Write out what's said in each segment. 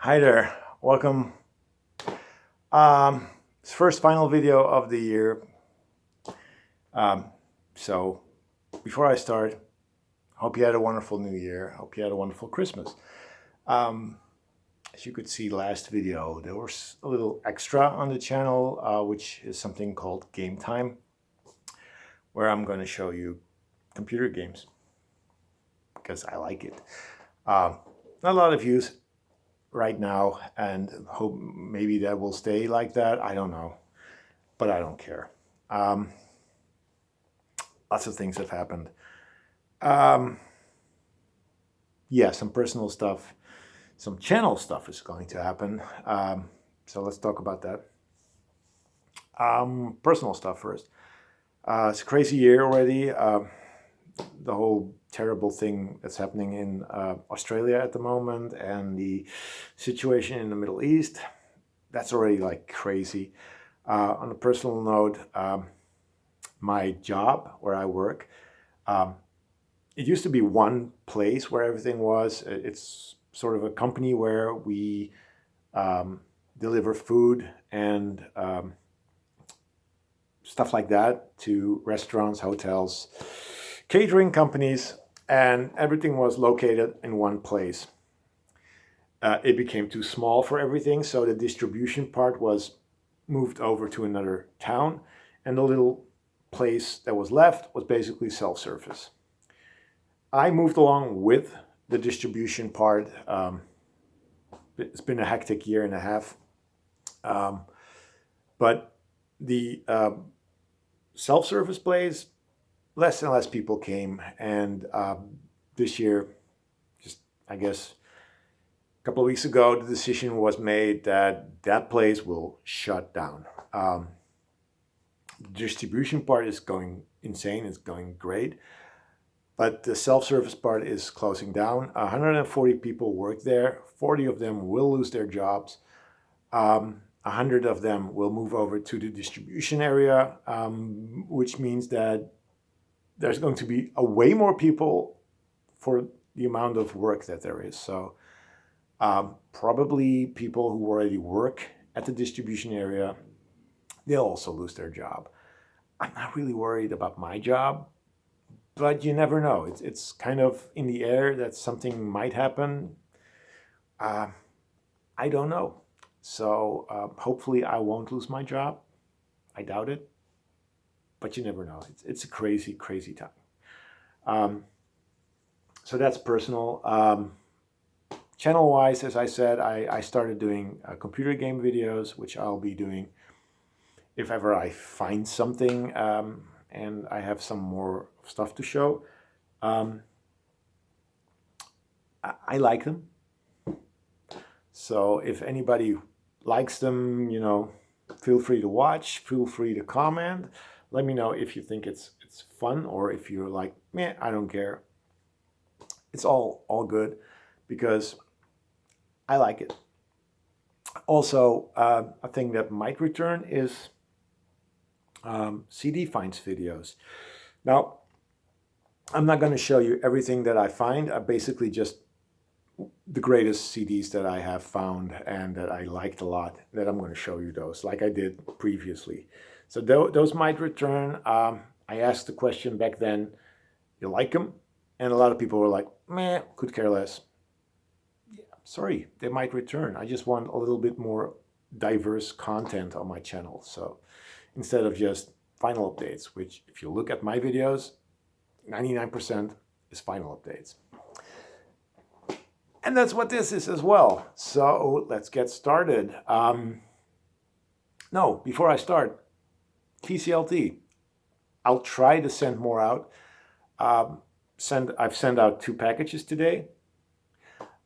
Hi there, welcome. It's first final video of the year. Um, so before I start, hope you had a wonderful New Year. Hope you had a wonderful Christmas. Um, as you could see last video, there was a little extra on the channel, which is something called Game Time, where I'm going to show you computer games because I like it. Not a lot of views right now, and hope maybe that will stay like that. I don't know, but I don't care. Um, Lots of things have happened. Um, yeah, some personal stuff, some channel stuff is going to happen. So let's talk about that. Personal stuff first. It's a crazy year already. The whole terrible thing that's happening in Australia at the moment and the situation in the Middle East, that's already like crazy. On a personal note, my job where I work, it used to be one place where everything was. It's sort of a company where we deliver food and stuff like that to restaurants, hotels, catering companies, and everything was located in one place. It became too small for everything, so the distribution part was moved over to another town, and the little place that was left was basically self-service. I moved along with the distribution part. It's been a hectic year and a half. But the self-service plays, less and less people came. And this year, just I guess a couple of weeks ago, the decision was made that that place will shut down. The distribution part is going insane. It's going great. But the self-service part is closing down. 140 people work there. 40 of them will lose their jobs. 100 of them will move over to the distribution area, which means that there's going to be a way more people for the amount of work that there is. So probably people who already work at the distribution area, they'll also lose their job. I'm not really worried about my job, but you never know. It's kind of in the air that something might happen. I don't know. So hopefully I won't lose my job. I doubt it, but you never know. It's a crazy, crazy time. So that's personal. Channel-wise, as I said, I started doing computer game videos, which I'll be doing if ever I find something and I have some more stuff to show. I like them. So if anybody likes them, feel free to watch, feel free to comment. Let me know if you think it's fun or if you're like, meh, I don't care. It's all good because I like it. Also, a thing that might return is CD finds videos. Now, I'm not going to show you everything that I find. I basically just the greatest CDs that I have found and that I liked a lot, that I'm going to show you those, like I did previously. So those might return. I asked the question back then, you like them? And a lot of people were like, meh, could care less. Yeah, sorry, they might return. I just want a little bit more diverse content on my channel. So instead of just final updates, which if you look at my videos, 99% is final updates. And that's what this is as well. So let's get started. No, before I start, TCLT. I'll try to send more out. I've sent out 2 packages today,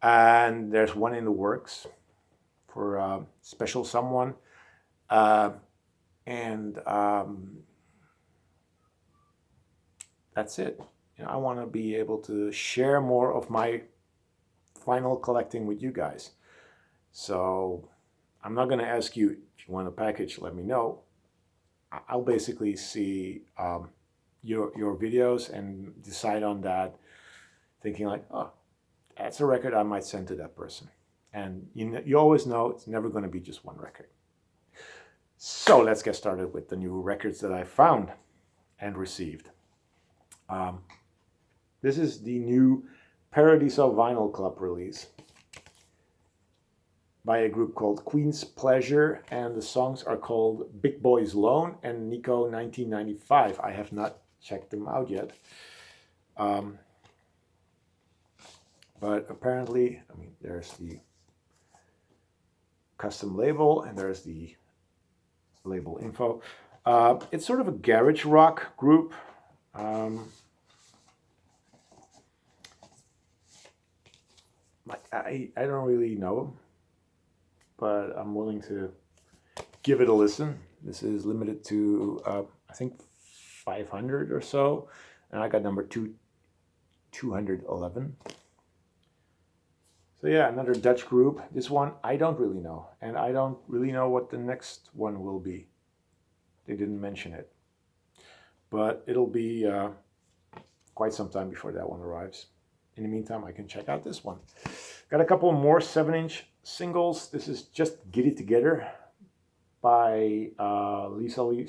and there's one in the works for a special someone. And that's it. I want to be able to share more of my final collecting with you guys. So I'm not going to ask you, if you want a package, let me know. I'll basically see your videos and decide on that, thinking like, oh, that's a record I might send to that person. And you always know it's never going to be just one record. So let's get started with the new records that I found and received. This is the new Paradiso Vinyl Club release by a group called Queen's Pleasure, and the songs are called Big Boys Loan and Nico 1995. I have not checked them out yet. But apparently, I mean, there's the custom label and there's the label info. It's sort of a garage rock group. I don't really know them, but I'm willing to give it a listen. This is limited to, I think, 500 or so, and I got number 211. So yeah, another Dutch group. This one I don't really know, and I don't really know what the next one will be. They didn't mention it, but it'll be quite some time before that one arrives. In the meantime, I can check out this one. Got a couple more 7-inch singles. This is Just Get It Together by Liza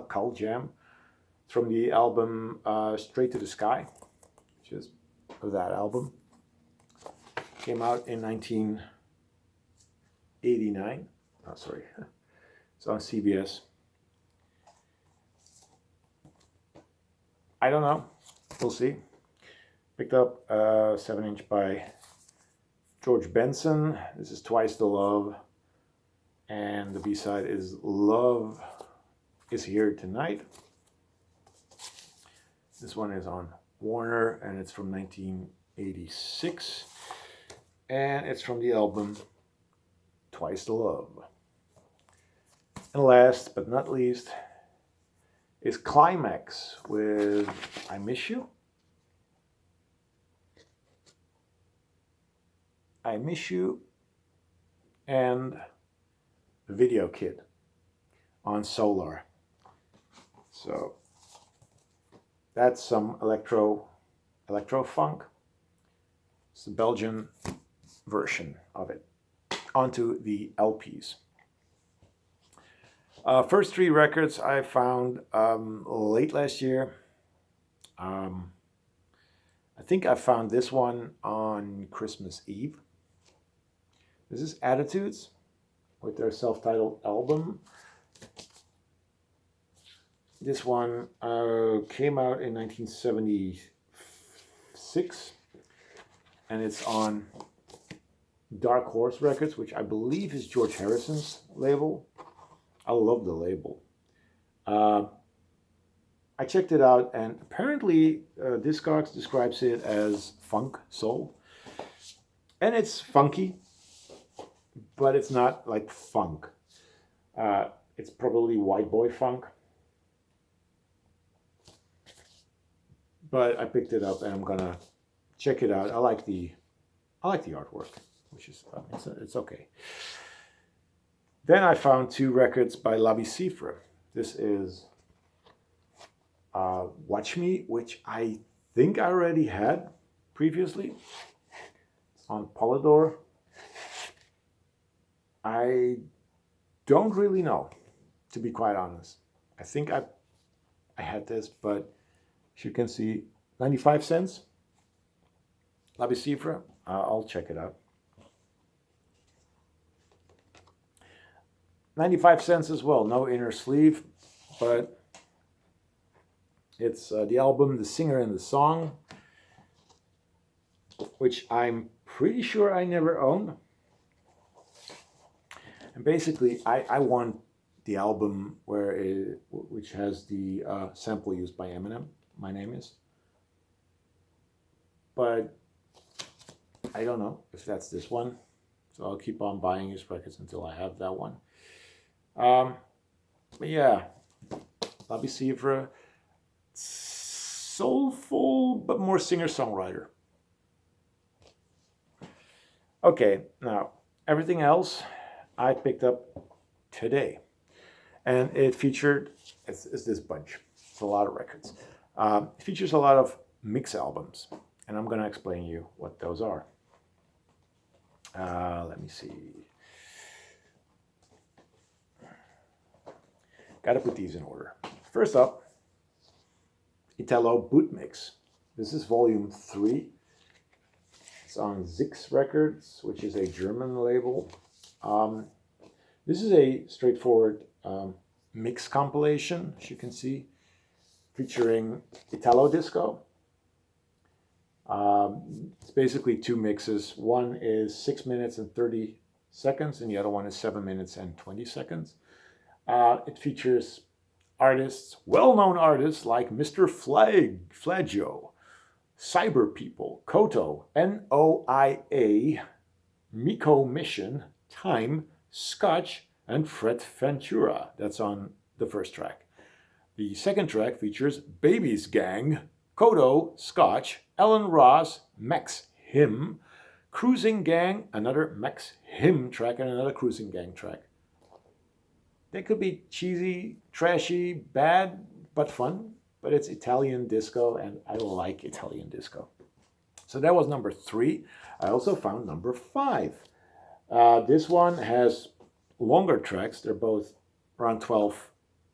Cult Jam. It's from the album Straight to the Sky, which is that album. Came out in 1989. Oh, sorry. It's on CBS. I don't know. We'll see. Picked up a 7-inch by George Benson. This is Twice the Love. And the B-side is Love Is Here Tonight. This one is on Warner, and it's from 1986. And it's from the album Twice the Love. And last but not least is Climax with I Miss You. I Miss You and the Video Kid on Solar. So that's some electro funk. It's the Belgian version of it onto the LPs. First 3 records I found late last year. I think I found this one on Christmas Eve. This is Attitudes with their self-titled album. This one came out in 1976, and it's on Dark Horse Records, which I believe is George Harrison's label. I love the label. I checked it out, and apparently Discogs describes it as funk soul. And it's funky, but it's not like funk. It's probably white boy funk. But I picked it up and I'm gonna check it out. I like the artwork, which is it's okay. Then I found 2 records by Labi Siffre. This is Watch Me, which I think I already had previously. It's on Polydor. I don't really know, to be quite honest. I think I had this, but as you can see, 95 cents. Labi Siffre. I'll check it out. 95 cents as well. No inner sleeve, but it's the album The Singer and the Song, which I'm pretty sure I never owned. And basically, I want the album which has the sample used by Eminem, My Name Is. But I don't know if that's this one. So I'll keep on buying his records until I have that one. But yeah, Labi Siffre, soulful, but more singer-songwriter. Okay, now everything else I picked up today. And it featured, it's this bunch. It's a lot of records. It features a lot of mix albums. And I'm going to explain you what those are. Let me see. Got to put these in order. First up, Italo Boot Mix. This is volume 3. It's on Zix Records, which is a German label. This is a straightforward mix compilation, as you can see, featuring Italo Disco. It's basically 2 mixes. One is 6 minutes and 30 seconds, and the other one is 7 minutes and 20 seconds. It features artists, well-known artists like Mr. Flaggio, Cyber People, Koto, NOIA, Miko Mission, Time, Scotch, and Fred Ventura. That's on the first track. The second track features Babies Gang, Koto, Scotch, Alan Ross, Max Him, Cruising Gang, another Max Him track, and another Cruising Gang track. They could be cheesy, trashy, bad, but fun. But it's Italian disco, and I like Italian disco. So that was number 3. I also found number 5. This one has longer tracks. They're both around 12,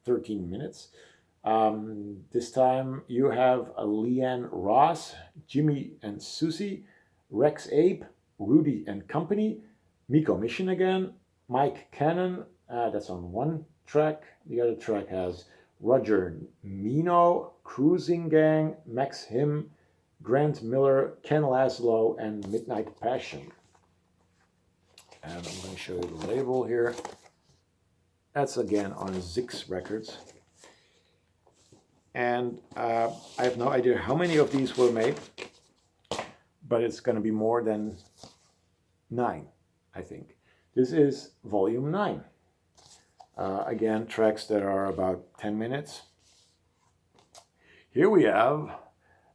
13 minutes. This time you have Leanne Ross, Jimmy and Susie, Rex Ape, Rudy and Company, Miko Mission again, Mike Cannon, that's on one track. The other track has Roger Mino, Cruising Gang, Max Him, Grant Miller, Ken Laszlo, and Midnight Passion. And I'm going to show you the label here. That's again on Zix Records. And I have no idea how many of these were made, but it's going to be more than 9, I think. This is volume 9. Again, tracks that are about 10 minutes. Here we have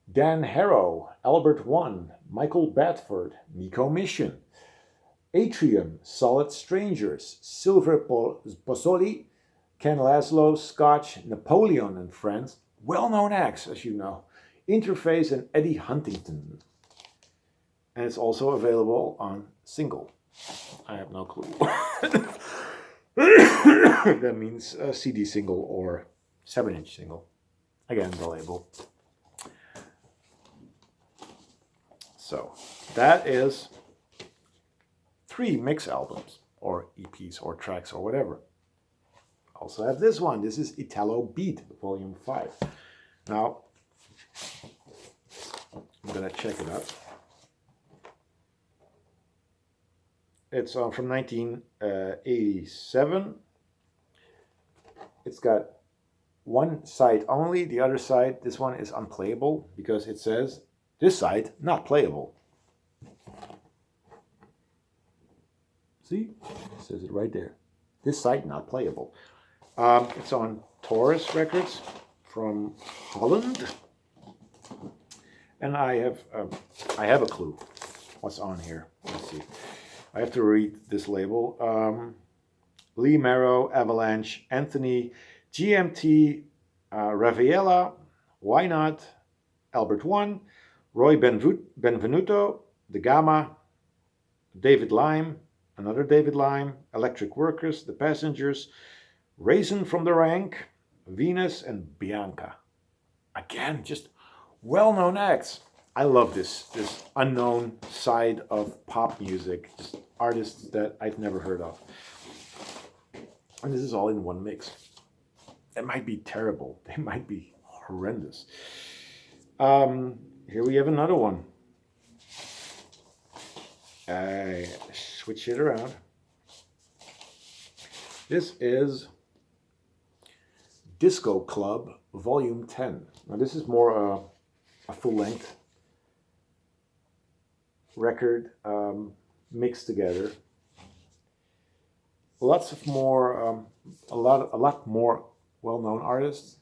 Dan Harrow, Albert One, Michael Bedford, Miko Mission, Atrium, Solid Strangers, Silver Pozzoli, Ken Laszlo, Scotch, Napoleon and Friends, well-known acts, as you know, Interface and Eddie Huntington. And it's also available on single. I have no clue. That means a CD single or 7-inch single. Again, the label. So that is 3 mix albums or EPs or tracks or whatever. Also have this one. This is Italo Beat, volume 5. Now, I'm going to check it out. It's from 1987. It's got one side only. The other side, this one is unplayable because it says, this side, not playable. See? It says it right there. This side, not playable. It's on Taurus Records from Holland. And I have a clue what's on here. Let's see. I have to read this label. Lee Marrow, Avalanche, Anthony, GMT, Raviella, Why Not, Albert One, Roy Benvenuto, The Gamma, David Lime, another David Lime, Electric Workers, The Passengers, Raisin from the Rank, Venus, and Bianca. Again, just well-known acts. I love this unknown side of pop music, just artists that I've never heard of. And this is all in one mix. It might be terrible. They might be horrendous. Here we have another one. I switch it around. This is Disco Club Volume 10. Now this is more a full-length record mixed together. Lots of more, a lot more well-known artists.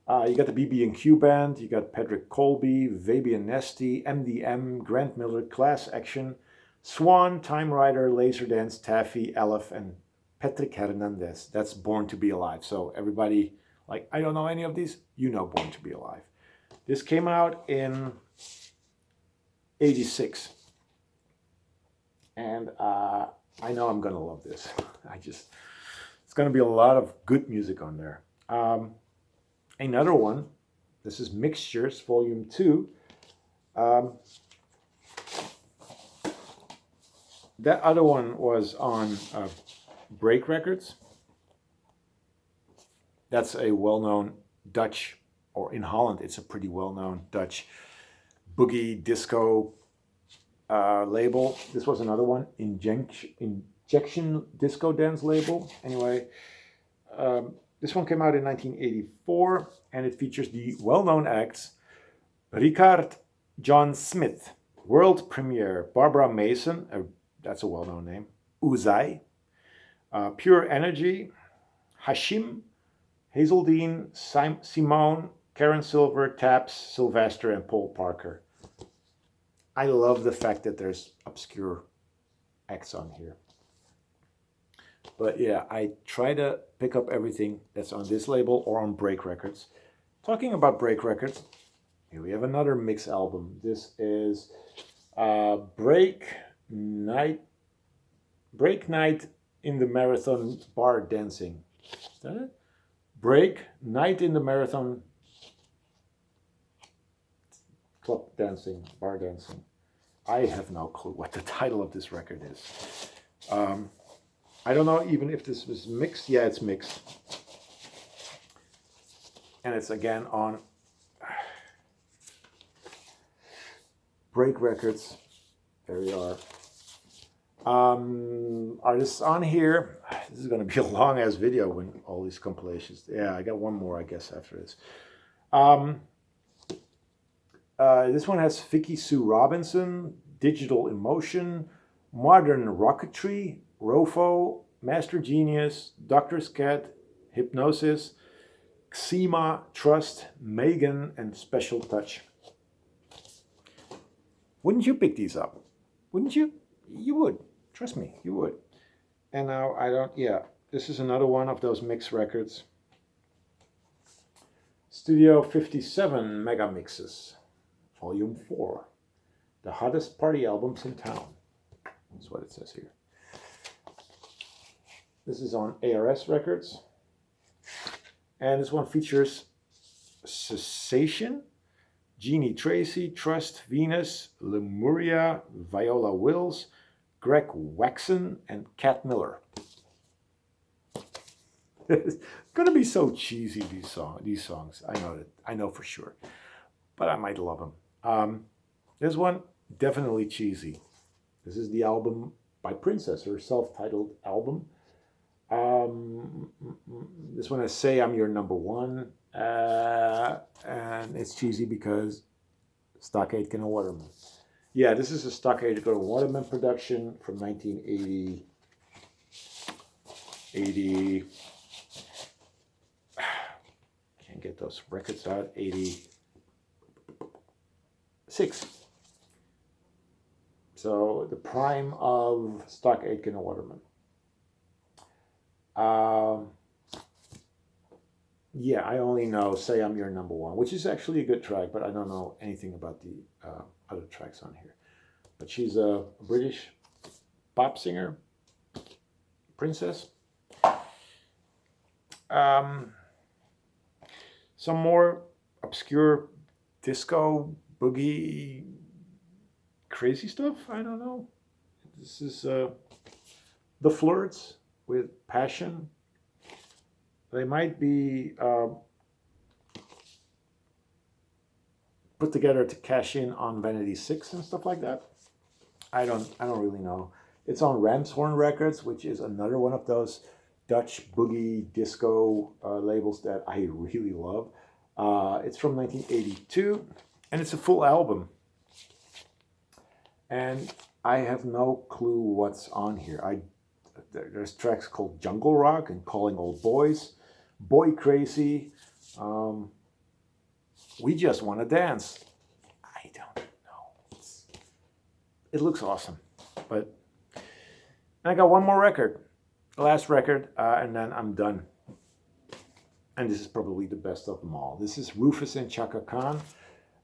You got the BB&Q Band, you got Patrick Colby, Fabian Nesty, MDM, Grant Miller, Class Action, Swan, Time Rider, Laserdance, Taffy, Aleph, and Patrick Hernandez. That's Born to Be Alive. So everybody, like, I don't know any of these, you know Born to Be Alive. This came out in '86. and I know I'm gonna love this. It's gonna be a lot of good music on there. Another one, this is Mixtures Volume 2. That other one was on Break Records. That's a well-known Dutch, or in Holland, it's a pretty well-known Dutch boogie disco label. This was another one, Injection Disco Dance label. Anyway, this one came out in 1984, and it features the well-known acts Richard John Smith, world premiere, Barbara Mason, that's a well-known name, Uzai, Pure Energy, Hashim, Hazeldine, Simone, Karen Silver, Taps, Sylvester, and Paul Parker. I love the fact that there's obscure acts on here. But yeah, I try to pick up everything that's on this label or on Break Records. Talking about Break Records, here we have another mix album. This is Break Night in the Marathon Bar Dancing. Is that it? Break Night in the Marathon Club Dancing, Bar Dancing. I have no clue what the title of this record is. I don't know even if this was mixed. Yeah, it's mixed. And it's again on Break Records. There we are. Artists on here. This is going to be a long ass video when all these compilations. Yeah, I got one more, I guess, after this. This one has Vicky Sue Robinson, Digital Emotion, Modern Rocketry, Rofo, Master Genius, Doctor's Cat, Hypnosis, Xema, Trust, Megan, and Special Touch. Wouldn't you pick these up? Wouldn't you? You would. Trust me, you would. And now this is another one of those mix records. Studio 57 Mega Mixes, Volume 4. The hottest party albums in town. That's what it says here. This is on ARS Records. And this one features Cessation, Jeannie Tracy, Trust, Venus, Lemuria, Viola Wills, Greg Waxon, and Cat Miller. It's gonna be so cheesy, these songs. I know for sure, but I might love them. This one definitely cheesy. This is the album by Princess, her self-titled album. This one has Say I'm Your Number One, and it's cheesy because Stockade Aitken Waterman. Yeah, this is a Stockade Aitken Waterman production from 1980. Can't get those records out. 86. So the prime of Stockade Aitken Waterman. Yeah, I only know Say I'm Your Number One, which is actually a good track, but I don't know anything about the other tracks on here. But she's a British pop singer, Princess. Some more obscure disco, boogie, crazy stuff. I don't know. This is The Flirts with Passion. They might be put together to cash in on Vanity 6 and stuff like that. I don't really know. It's on Ramshorn Records, which is another one of those Dutch boogie disco labels that I really love. It's from 1982, and it's a full album. And I have no clue what's on here. There's tracks called Jungle Rock and Calling Old Boys, Boy Crazy, We Just Want to Dance. I don't know. It looks awesome. But I got one more record, the last record, and then I'm done. And this is probably the best of them all. This is Rufus and Chaka Khan.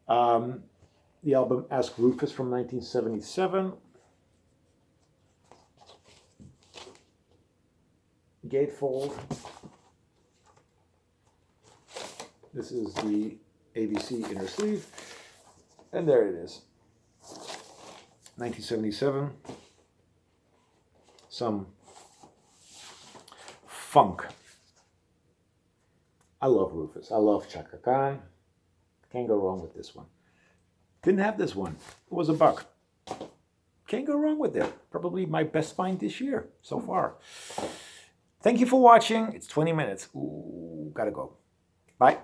The album Ask Rufus from 1977. gatefold. This is the ABC inner sleeve. And there it is. 1977. Some funk. I love Rufus. I love Chaka Khan. Can't go wrong with this one. Didn't have this one. It was $1. Can't go wrong with it. Probably my best find this year so far. Thank you for watching. It's 20 minutes. Ooh, gotta go. Bye.